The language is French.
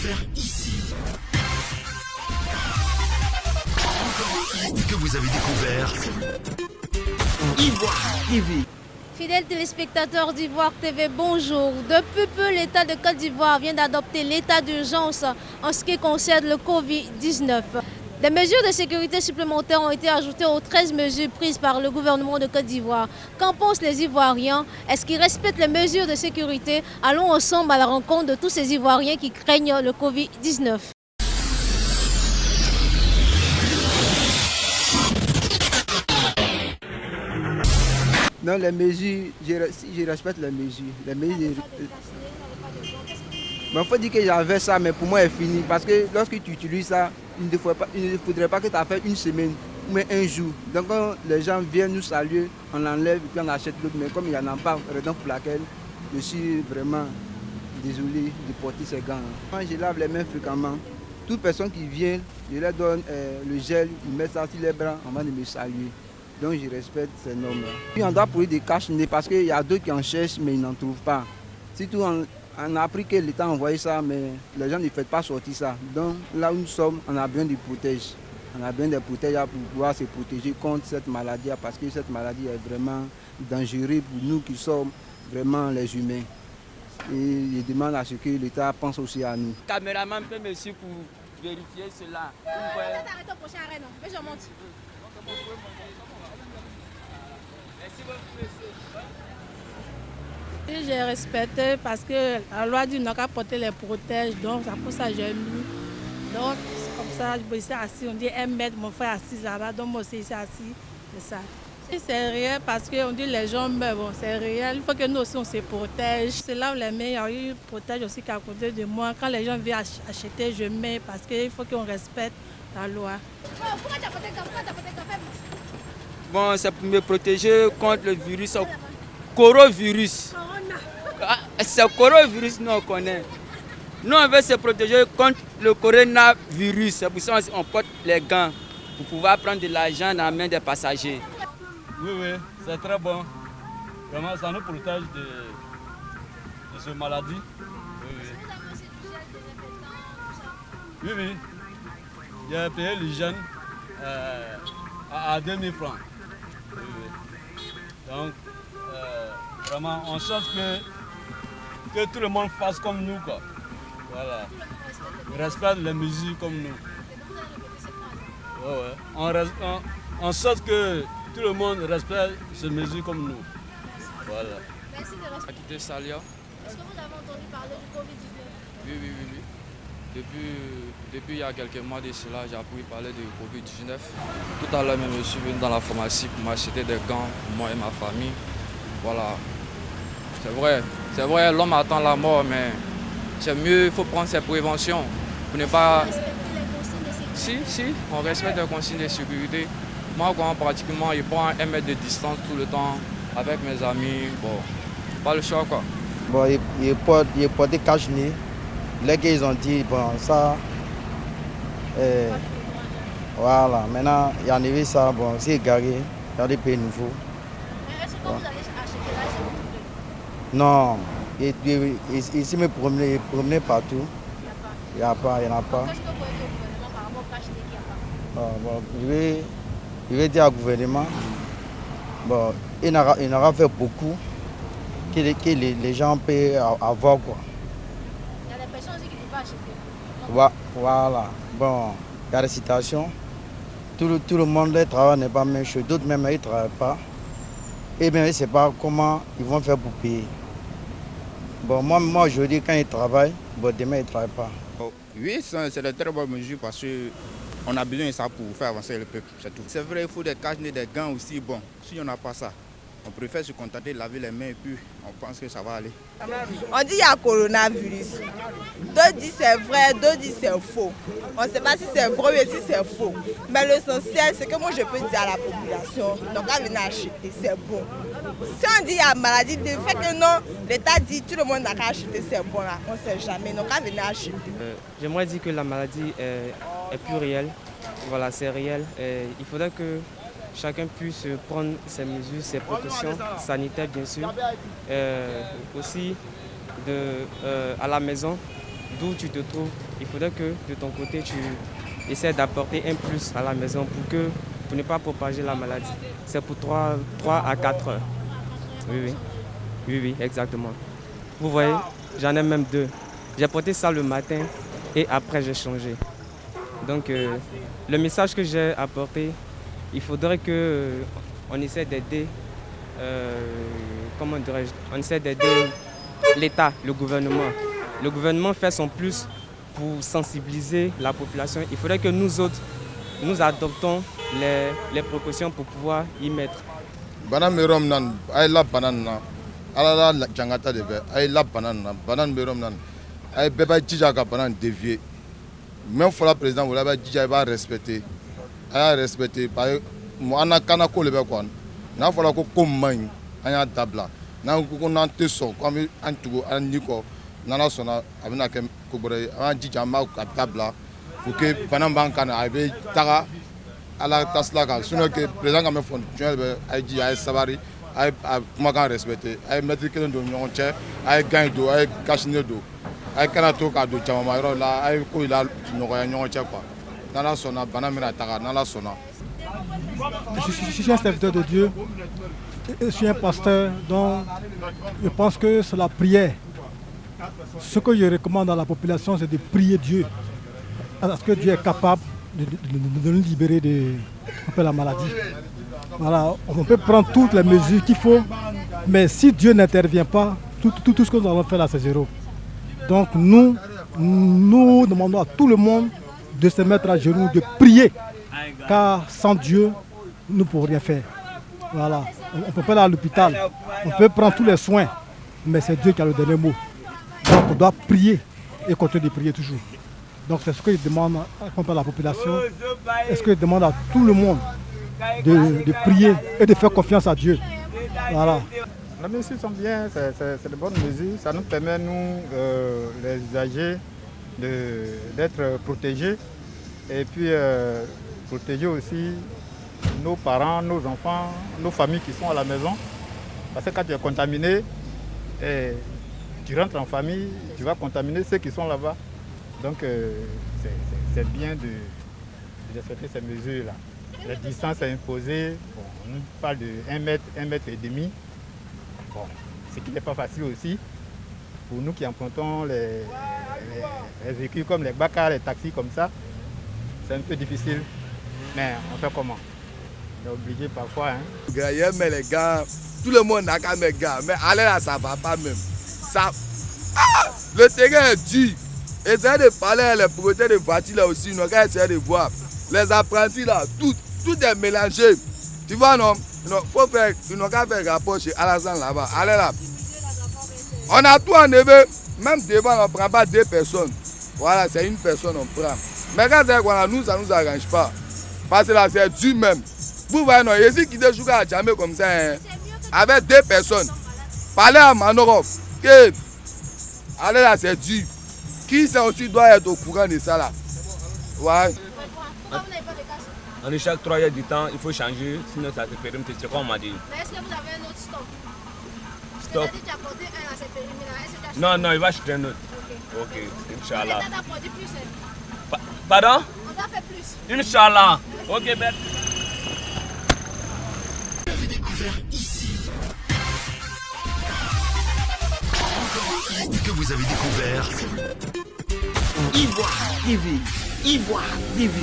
découvert ici. Que vous avez découvert Ivoire TV. Fidèles téléspectateurs d'Ivoire TV, bonjour. Depuis peu, l'État de Côte d'Ivoire vient d'adopter l'état d'urgence en ce qui concerne le Covid-19. Des mesures de sécurité supplémentaires ont été ajoutées aux 13 mesures prises par le gouvernement de Côte d'Ivoire. Qu'en pensent les Ivoiriens? Est-ce qu'ils respectent les mesures de sécurité? Allons ensemble à la rencontre de tous ces Ivoiriens qui craignent le Covid-19. Non, les mesures, je respecte les mesures. Il faut dire que j'avais ça, mais pour moi, c'est fini. Parce que lorsque tu utilises ça, il ne faudrait pas que tu aies fait une semaine ou même un jour. Donc, quand les gens viennent nous saluer, on l'enlève et puis on achète l'autre. Mais comme il n'y en a pas, raison pour laquelle je suis vraiment désolé de porter ces gants. Moi, je lave les mains fréquemment. Toute personne qui vient, je leur donne le gel, ils mettent ça sur les bras avant de me saluer. Donc je respecte ces normes-là. Puis on doit trouver des cache-nez parce qu'il y a d'autres qui en cherchent mais ils n'en trouvent pas. Surtout on a appris que l'État a envoyé ça mais les gens ne font pas sortir ça. Donc là où nous sommes, on a besoin de protéger. On a besoin de protéger pour pouvoir se protéger contre cette maladie parce que cette maladie est vraiment dangereuse pour nous qui sommes vraiment les humains. Et je demande à ce que l'État pense aussi à nous. Le caméraman peut me suivre pour vérifier cela. Arrête au prochain arrêt, non. Mais je monte. J'ai respecté parce que la loi dit qu'on n'a qu'à porter les protèges, donc c'est pour ça que j'ai mis. Donc comme ça, je suis assis, on dit 1 mètre, mon frère assis là-bas, donc moi aussi je suis assis, c'est ça. Et c'est réel parce qu'on dit les gens meurent, bon, c'est réel, il faut que nous aussi on se protège. C'est là où les meilleurs, ils protègent aussi qu'à côté de moi. Quand les gens viennent acheter, je mets parce qu'il faut qu'on respecte la loi. Pourquoi tu as porté le café? Bon, c'est pour me protéger contre le virus, coronavirus. C'est coronavirus, nous on connaît. Nous on veut se protéger contre le coronavirus. C'est pour ça qu'on porte les gants pour pouvoir prendre de l'argent dans la main des passagers. Oui, c'est très bon. Vraiment, ça nous protège de cette maladie. Oui. J'ai payé l'hygiène à 2000 francs. Oui. Donc, vraiment, on cherche que tout le monde fasse comme nous, quoi. Voilà. On respecte les mesures comme nous. On cherche que tout le monde respecte ces mesures comme nous. Voilà. Merci de respecter. Quitté Salia. Est-ce que vous avez entendu parler du Covid-19? Oui. Depuis il y a quelques mois de cela, j'ai appris parler du Covid-19. Tout à l'heure même, je suis venu dans la pharmacie pour m'acheter des gants pour moi et ma famille. Voilà. C'est vrai, l'homme attend la mort, mais c'est mieux, il faut prendre ses préventions pour ne pas... Respecter les consignes de sécurité. Si, on respecte les consignes de sécurité. Moi, pratiquement, je prends 1 mètre de distance tout le temps avec mes amis. Bon, pas le choix, quoi. Bon, ils portent des cache-nez. Là qu'ils ont dit, bon, ça... voilà, maintenant, il y a arrivé ça, bon, c'est garé, il y a des pays nouveaux. Mais est-ce que quand vous allez acheter là, c'est vous? Non, ici, me promener partout. Il n'y en a pas. Qu'est-ce que vous pouvez dire au gouvernement par rapport au cache-nez qu'il n'y a pas? Bon, je vais dire au gouvernement, bon, il n'aura fait beaucoup que les gens peuvent avoir, quoi. Il y a des personnes aussi qui ne peuvent pas acheter. Voilà, bon, il y a des situations. Tout le monde, le travail n'est pas même chose. D'autres même, ils ne travaillent pas. Et bien, ils ne savent pas comment ils vont faire pour payer. Bon, moi aujourd'hui, quand ils travaillent, bon, demain, ils ne travaillent pas. Oui, c'est de très bonnes mesures parce qu'on a besoin de ça pour faire avancer le peuple, c'est tout. C'est vrai, il faut des cache-nez, des gants aussi. Bon, si on n'a pas ça, on préfère se contenter de laver les mains et puis on pense que ça va aller. On dit qu'il y a coronavirus. D'autres disent c'est vrai, d'autres disent c'est faux. On ne sait pas si c'est vrai ou si c'est faux. Mais l'essentiel, c'est que moi je peux dire à la population, donc à venir acheter, c'est bon. Si on dit qu'il y a maladie, le fait que non, l'État dit tout le monde n'a qu'à acheter, c'est bon là, on ne sait jamais, donc à venir acheter. J'aimerais dire que la maladie est plus réelle. Voilà, c'est réel. Il faudrait que chacun puisse prendre ses mesures, ses précautions sanitaires bien sûr. Aussi à la maison, d'où tu te trouves, il faudrait que de ton côté, tu essaies d'apporter un plus à la maison pour ne pas propager la maladie. C'est pour 3 à 4 heures. Oui, exactement. Vous voyez, j'en ai même 2. J'ai porté ça le matin et après j'ai changé. Donc le message que j'ai apporté, il faudrait qu'on essaie d'aider, on essaie d'aider l'État, le gouvernement. Le gouvernement fait son plus pour sensibiliser la population. Il faudrait que nous autres, nous adoptons les précautions pour pouvoir y mettre. Banane merom nan ay la banane na ala la jangata de be ay la banane merom nan ay beba jija ka banane dévier même fois la président wala ba jija ba respecter par mo ana kana ko le be kon na fola ko man anya dabla na ko nan te so comme an tugo an niko nana sona abina ke ko bore an jija ma ka dabla pour que banane bankana ay be taga ala taslaka sinon que président ka me fond ay ji ay sabari ay kuma kan respecter ay mettre kelen do ñon cɛ ay gagne do ay kashine do ay kana to ka do jama yɔrɔ la ay ko ila nɔgɔya ɲɔgɔn cɛ quoi n'ala sɔnna bana mina taga n'ala sɔnna. Je suis un serviteur de Dieu, je suis un pasteur, donc je pense que c'est la prière. Ce que je recommande à la population, c'est de prier Dieu, parce que Dieu est capable de nous libérer de la maladie. Voilà, on peut prendre toutes les mesures qu'il faut, mais si Dieu n'intervient pas, tout ce que nous allons faire là, c'est zéro. Donc nous demandons à tout le monde de se mettre à genoux, de prier, car sans Dieu, nous ne pouvons rien faire. Voilà, on ne peut pas aller à l'hôpital, on peut prendre tous les soins, mais c'est Dieu qui a le dernier mot. Donc on doit prier et continuer de prier toujours. Donc c'est ce que je demande à la population, est-ce que je demande à tout le monde de prier et de faire confiance à Dieu. Voilà. Les mesures sont bien, c'est de bonnes mesures. Ça nous permet, nous, les usagers, d'être protégés et puis protéger aussi nos parents, nos enfants, nos familles qui sont à la maison. Parce que quand tu es contaminé, tu rentres en famille, tu vas contaminer ceux qui sont là-bas. Donc c'est bien de respecter ces mesures-là. La distance est imposée, bon, on parle de 1 mètre, 1,5 mètre. Bon, ce qui n'est pas facile aussi pour nous qui empruntons les véhicules comme les bacars, les taxis comme ça. C'est un peu difficile, mais on fait comment? On est obligé parfois. Hein. Mais les gars, tout le monde n'a qu'à mes gars, mais aller là, ça ne va pas même. Ça... Ah, le terrain est dur. Essayez de parler à les propriétaires de voitures là aussi, nous allons essayer de voir. Les apprentis là, tout est mélangé. Tu vois non? Faut faire, ils n'ont qu'à faire rapport chez Alassane là-bas. Allez là. On a tout enlevé, même devant on ne prend pas 2 personnes. Voilà, c'est une personne on prend. Mais quand c'est qu'on nous, ça ne nous arrange pas. Parce que là c'est dur même. Vous voyez non, ici qui te joue à jamais comme ça, hein, avec 2 personnes. Parlez à Manorov. Que, allez là, c'est dur. Qui ça aussi doit être au courant de ça là? Ouais. On chaque 3 heures du temps, il faut changer, sinon ça se périme, c'est comme on m'a dit. Mais est-ce que vous avez un autre stock? Stock? Tu as apporté un à cette périmètre-là. Non, non, il va acheter un autre. Ok, Inch'Allah. On t'a produit plus. Pardon? On t'a fait plus. Inch'Allah. Ok, ben. Vous avez découvert ici. Que vous avez découvert Ivoire TV. Ivoire TV.